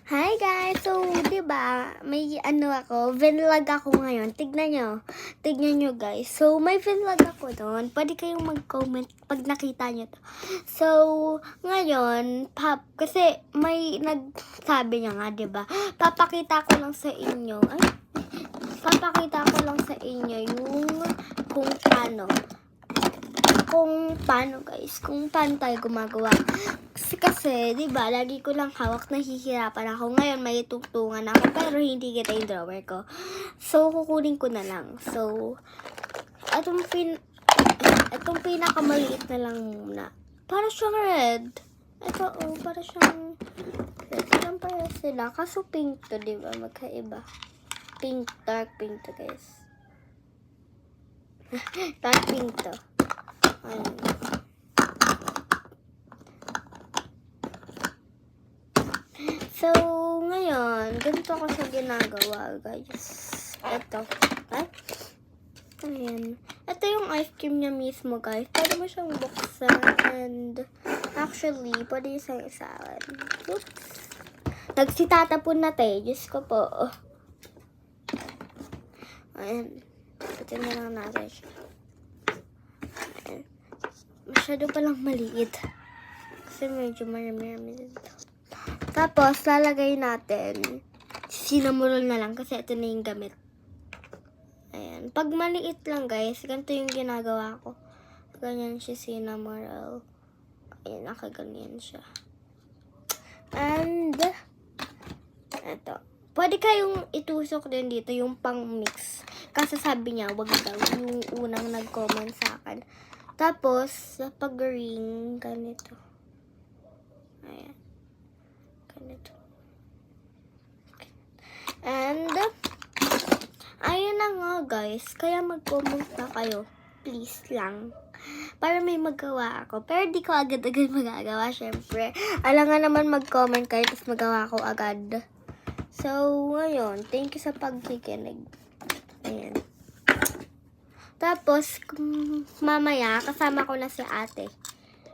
Hi guys! So, di ba may vlog ako ngayon. Tignan nyo guys. So, may vlog ako doon. Pwede kayong mag-comment pag nakita nyo to. So, ngayon, kasi may nagsabi niya nga, di ba? Papakita ko lang sa inyo yung kung paano guys, kung paano tayo gumagawa. Kasi di ba, lagi ko lang hawak, nahihirapan ako. Ngayon may tugtungan ako, pero hindi kita yung drawer ko. So, kukunin ko na lang. So, itong pinakamaliit na lang muna. Para siyang red. Ito, para siyang red. Ilan para sila? Kaso pink to, di ba? Magkaiba. Pink, dark pink to, guys. Dark pink to. Ayun. So, ngayon, ganito ko siya ginagawa, guys. Ito. Ayan. Ito yung ice cream niya mismo, guys. Pwede mo siyang buksan and actually, pwede isang isawan. Oops. Nagsitatapon na tayo. Diyos ko po. Ayan. Ito na lang natin siya. Ayan. Masyado palang maliit. Kasi medyo marami dito. Tapos, lalagay natin. Cinnamoroll na lang kasi ito na yung gamit. Ayan. Pag maliit lang, guys, ganito yung ginagawa ko. Ganyan siya, cinnamoroll. Ayan, nakaganyan siya. And, ito. Pwede kayong itusok din dito yung pang-mix. Kasi sabi niya, wag daw yung unang nag-comment sa akin. Tapos, pag ring, ganito. Ayan. Ganito. Okay. And, ayun na nga guys. Kaya mag-comment na kayo. Please lang. Para may magawa ako. Pero di ko agad-agad magagawa, syempre. Alam nga naman mag-comment kayo, tapos magawa ko agad. So, ngayon, thank you sa pagkikinig. Ayan. Tapos, mamaya, kasama ko na si ate.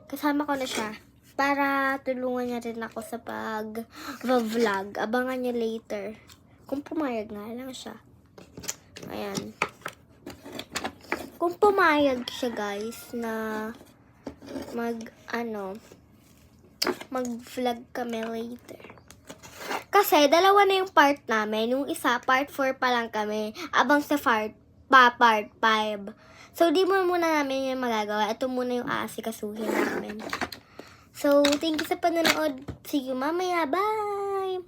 Kasama ko na siya. Para tulungan niya rin ako sa pag-vlog. Abangan niya later. Kung pumayag nga lang siya. Ayan. Kung pumayag siya, guys, na mag-vlog kami later. Kasi, dalawa na yung part namin. Yung isa, part 4 pa lang kami. Abang sa part 5. So, di mo muna namin yung magagawa. Ito muna yung aasikasuhin namin. So, thank you sa panonood. See you mamaya. Bye!